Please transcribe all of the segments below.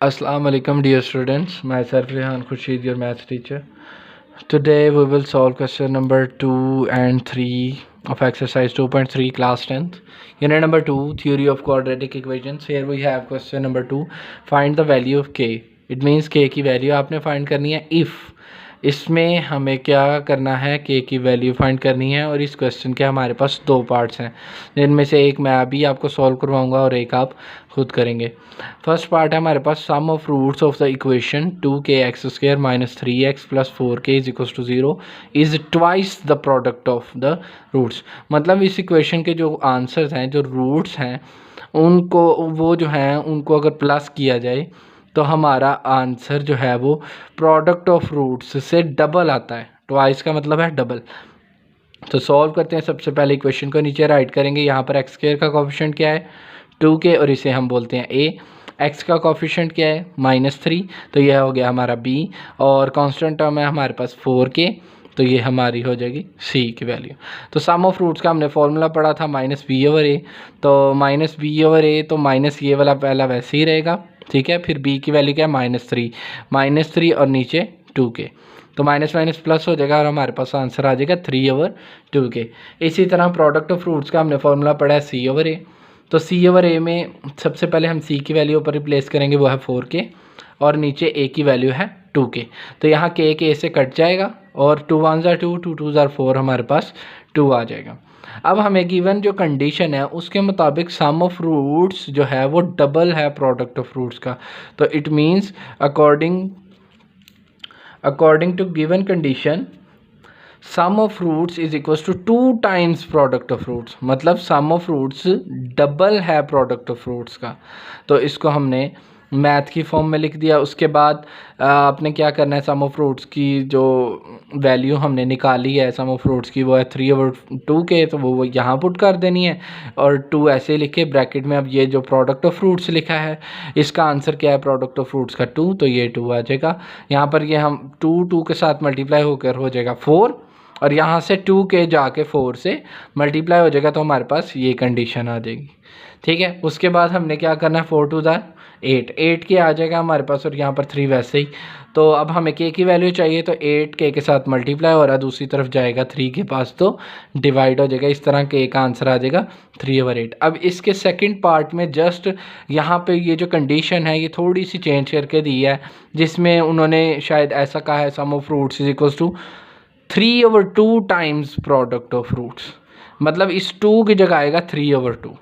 Assalamu alaikum dear students, myself Rehan Khurshid, your maths teacher. Today we will solve question number 2 and 3 of exercise 2.3 class 10th. Unit number 2, theory of quadratic equations. Here we have question number 2, find the value of k. It means k की value आपने find करनी है if इसमें हमें क्या करना है, के की वैल्यू फाइंड करनी है। और इस क्वेश्चन के हमारे पास दो पार्ट्स हैं, जिनमें से एक मैं अभी आपको सॉल्व करवाऊंगा और एक आप खुद करेंगे। फर्स्ट पार्ट है हमारे पास sum of roots of the equation 2k(x² - 3x + 4k = 0 is twice the product of the roots. मतलब इस इक्वेशन के जो आंसर्स हैं, जो रूट्स हैं, उनको वो जो हैं उनको अगर प्लस किया जाए तो हमारा आंसर जो है वो प्रोडक्ट ऑफ रूट्स से डबल आता है। ट्वाइस का मतलब है डबल। तो सॉल्व करते हैं। सबसे पहले इक्वेशन को नीचे राइट करेंगे। यहाँ पर x² का कोफिशिएंट क्या है 2k और इसे हम बोलते हैं a। x का कोफिशिएंट क्या है -3, तो यह हो गया हमारा b। और कांस्टेंट टर्म है हमारे पास 4k, तो ये हमारी हो जाएगी c की वैल्यू। तो सम ऑफ रूट्स का हमने फॉर्मूला पढ़ा था -b/a, तो -b/a तो माइनस ये वाला पहला वैसे ही रहेगा, ठीक है। फिर b की वैल्यू क्या है -3 और नीचे 2k, तो माइनस माइनस प्लस हो जाएगा और हमारे पास आंसर आ जाएगा 3/2k। इसी तरह प्रोडक्ट ऑफ फ्रूट्स का हमने फॉर्मूला पढ़ा है c/a, तो c/a में सबसे पहले हम c की वैल्यू पर रिप्लेस करेंगे, वो है 4k, और नीचे a की वैल्यू है 2k। तो यहाँ k से कट जाएगा और 2 1 ज़ा 2 2 2 ज़ा 4 हमारे पास 2 आ जाएगा। अब हमें गिवन जो कंडीशन है उसके मुताबिक सम ऑफ रूट्स जो है वो डबल है प्रोडक्ट ऑफ फ्रूट्स का। तो it means according to given condition sum of roots is equals to 2 times product of roots। मतलब sum of roots डबल है product of roots का। तो इसको हमने मैथ की फॉर्म में लिख दिया। उसके बाद आपने क्या करना है, सम ऑफ रूट्स की जो वैल्यू हमने निकाली है सम ऑफ रूट्स की, वो है 3/2k, तो वो यहाँ पुट कर देनी है और 2 ऐसे लिखे ब्रैकेट में। अब ये जो प्रोडक्ट ऑफ फ्रूट्स लिखा है इसका आंसर क्या है, प्रोडक्ट ऑफ फ्रूट्स का 2, तो ये 2 आ जाएगा। यहाँ पर ये हम 2 के साथ मल्टीप्लाई होकर हो जाएगा 4, और यहाँ से 2k जाके 4 से मल्टीप्लाई हो जाएगा, तो हमारे पास ये कंडीशन आ जाएगी, ठीक है। उसके बाद हमने क्या करना है, 4 2 ज़ा 8 के आ जाएगा हमारे पास, और यहाँ पर 3 वैसे ही। तो अब हमें k की वैल्यू चाहिए, तो 8k के साथ मल्टीप्लाई हो रहा है, दूसरी तरफ जाएगा 3 के पास तो डिवाइड हो जाएगा। इस तरह k का आंसर आ जाएगा 3/8। अब इसके सेकंड पार्ट में जस्ट यहाँ पे ये जो कंडीशन है ये थोड़ी सी चेंज करके दी है, जिसमें उन्होंने शायद ऐसा कहा है sum of roots is equals to 3/2 times product of roots. मतलब इस 2 की जगह आएगा 3/2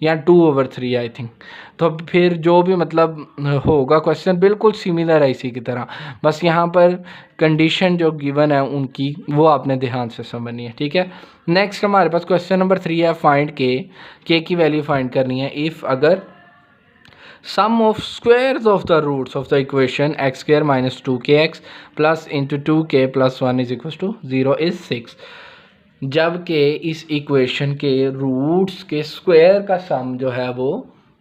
या 2/3 आई थिंक। तो फिर जो भी मतलब होगा क्वेश्चन बिल्कुल सिमिलर है इसी की तरह, बस यहाँ पर कंडीशन जो गिवन है उनकी वो आपने ध्यान से समझनी है, ठीक है। नेक्स्ट हमारे पास क्वेश्चन नंबर 3 है, फाइंड के की वैल्यू फाइंड करनी है इफ़ अगर sum of squares of the roots of the equation x² - 2kx plus into 2k plus 1 is equals to 0 is 6। जबकि इस इक्वेशन के रूट्स के स्क्वायर का सम जो है वो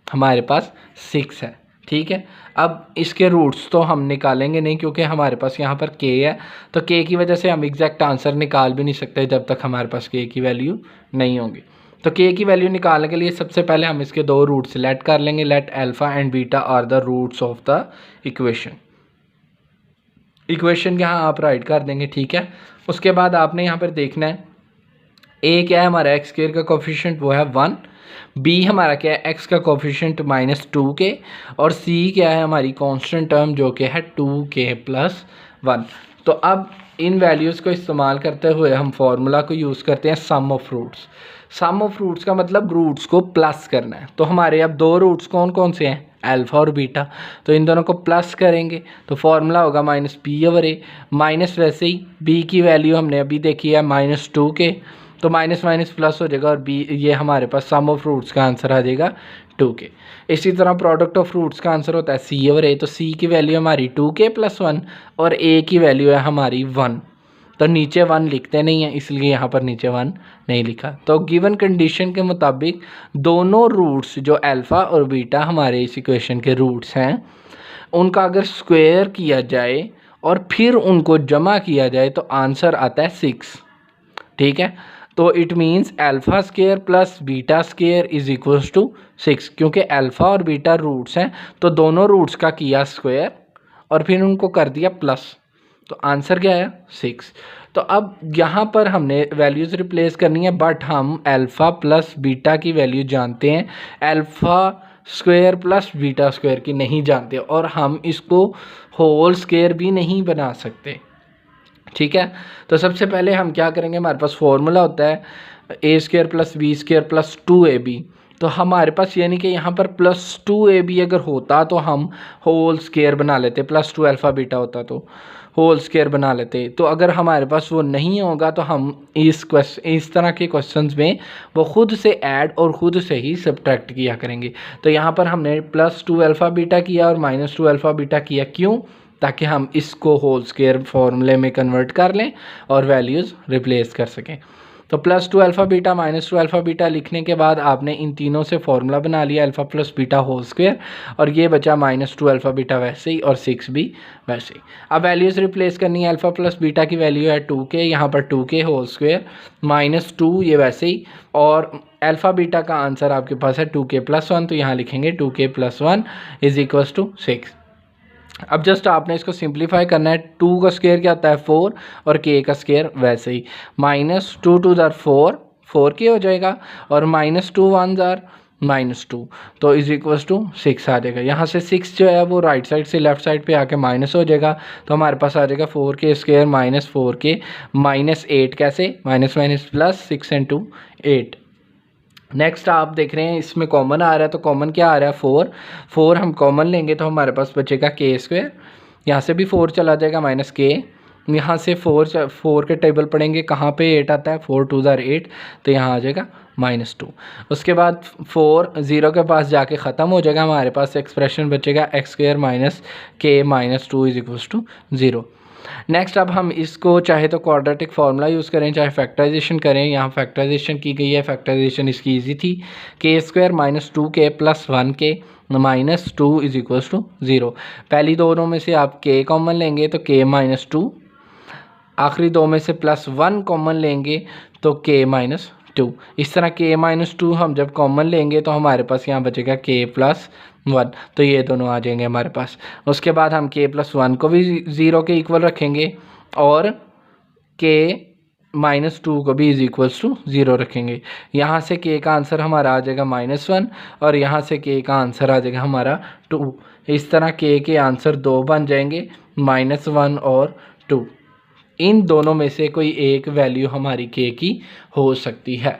हमारे पास 6 है, ठीक है। अब इसके रूट्स तो हम निकालेंगे नहीं क्योंकि हमारे पास यहाँ पर k है, तो k की वजह से हम एग्जैक्ट आंसर निकाल भी नहीं सकते जब तक हमारे पास k की वैल्यू नहीं होगी। तो k की वैल्यू निकालने के लिए सबसे पहले हम इसके दो रूट्स लेट कर लेंगे। Let alpha and beta are the roots of the equation. Equation यहाँ आप राइट कर देंगे, ठीक है। उसके बाद आपने यहाँ पर देखना है a क्या है हमारा x² का कोफिशिएंट, वो है 1। b हमारा क्या है x का कोफिशिएंट -2k, और c क्या है हमारी कांस्टेंट टर्म जो कि है 2k + 1। तो अब इन वैल्यूज़ को इस्तेमाल करते हुए हम फार्मूला को यूज़ करते हैं sum of roots. Sum of roots का मतलब रूट्स को प्लस करना है। तो हमारे अब दो रूट्स कौन कौन से हैं, अल्फ़ा और बीटा, तो इन दोनों को प्लस करेंगे तो फार्मूला होगा -b/a। माइनस वैसे ही b की वैल्यू हमने अभी देखी है -2k, तो माइनस माइनस प्लस हो जाएगा और b ये हमारे पास सम ऑफ रूट्स का आंसर आ जाएगा 2k। इसी तरह प्रोडक्ट ऑफ रूट्स का आंसर होता है c/a, तो c की वैल्यू हमारी 2k + 1 और a की वैल्यू है हमारी 1। तो नीचे 1 लिखते नहीं है, इसलिए यहाँ पर नीचे 1 नहीं लिखा। तो गिवन कंडीशन के मुताबिक दोनों रूट्स जो अल्फ़ा और बीटा हमारे इस इक्वेशन के रूट्स हैं उनका अगर स्क्वायर किया जाए और फिर उनको जमा किया जाए तो आंसर आता है 6, ठीक है। तो it means alpha square plus beta square is equals to 6, क्योंकि अल्फ़ा और बीटा रूट्स हैं तो दोनों रूट्स का किया स्क्वायर और फिर उनको कर दिया प्लस, तो आंसर क्या आया 6। तो अब यहाँ पर हमने वैल्यूज़ रिप्लेस करनी है, बट हम अल्फ़ा प्लस बीटा की वैल्यू जानते हैं, alpha square plus beta square की नहीं जानते, और हम इसको होल स्क्वायर भी नहीं बना सकते। ठीक है, तो सबसे पहले हम क्या करेंगे, हमारे पास फॉर्मूला होता है A square plus B square plus 2ab। तो हमारे पास यानी कि यहाँ पर प्लस 2ab अगर होता तो हम होल स्क्वायर बना लेते, प्लस 2 अल्फ़ा बीटा होता तो होल स्क्वायर बना लेते। तो अगर हमारे पास वो नहीं होगा तो हम इस तरह के क्वेश्चंस में वो खुद से ऐड और खुद से ही सब्ट्रैक्ट किया करेंगे। तो यहाँ पर हमने प्लस 2 अल्फ़ा बीटा किया और माइनस 2 अल्फ़ा बीटा किया, क्यों? ताकि हम इसको होल स्क्वायर फॉर्मूले में कन्वर्ट कर लें और वैल्यूज़ रिप्लेस कर सकें। तो plus 2 alpha beta minus 2 alpha beta लिखने के बाद आपने इन तीनों से फॉर्मूला बना लिया alpha plus beta whole square, और ये बचा माइनस 2 अल्फ़ा बीटा वैसे ही और 6 भी वैसे ही। अब वैल्यूज़ रिप्लेस करनी है, अल्फ़ा प्लस बीटा की वैल्यू है 2k, यहाँ पर 2k होल स्क्वायर माइनस 2 ये वैसे ही, और अल्फ़ा बीटा का आंसर आपके पास है 2k प्लस 1, तो यहाँ लिखेंगे 2k plus 1 is equals to 6। अब जस्ट आपने इसको सिंप्लीफाई करना है, 2 का स्क्वायर क्या होता है 4 और k का स्क्वायर वैसे ही, माइनस 2 टू ज़ार 4k हो जाएगा, और माइनस 2 1 ज़ार -2, तो इज इक्वल्स टू 6 आ जाएगा। यहाँ से 6 जो है वो राइट साइड से लेफ्ट साइड पे आके माइनस हो जाएगा, तो हमारे पास आ जाएगा 4k square minus 4k minus 8, कैसे minus minus plus 6 into 8। Next आप देख रहे हैं इसमें कॉमन आ रहा है, तो कॉमन क्या आ रहा है 4 हम कॉमन लेंगे तो हमारे पास बचेगा k स्क्वायर, यहाँ से भी 4 चला जाएगा माइनस k, यहाँ से 4 के टेबल पढ़ेंगे, कहाँ पे 8 आता है 4 2 ज़ार 8, तो यहाँ आ जाएगा -2। उसके बाद 4 0 के पास जाके ख़त्म हो जाएगा, हमारे पास एक्सप्रेशन बचेगा x square minus k minus 2 is equals to 0। Next अब हम इसको चाहे तो क्वाड्रेटिक फार्मूला यूज़ करें चाहे फैक्टराइजेशन करें, यहाँ फैक्टराइजेशन की गई है, फैक्टराइजेशन इसकी इजी थी, k square minus 2k plus 1k minus 2 is equals to 0। पहली दोनों में से आप k कॉमन लेंगे तो k माइनस 2, आखिरी दो में से प्लस 1 कॉमन लेंगे तो k माइनस 2। इस तरह k माइनस 2 हम जब कॉमन लेंगे तो हमारे पास यहाँ बचेगा k प्लस 1, तो ये दोनों आ जाएंगे हमारे पास। उसके बाद हम k प्लस 1 को भी 0 के इक्वल रखेंगे और k माइनस 2 को भी इज इक्वल्स टू 0 रखेंगे। यहाँ से k का आंसर हमारा आ जाएगा -1 और यहाँ से k का आंसर आ जाएगा हमारा 2। इस तरह k के आंसर 2 बन जाएंगे, -1 और 2। इन दोनों में से कोई एक वैल्यू हमारी k की हो सकती है।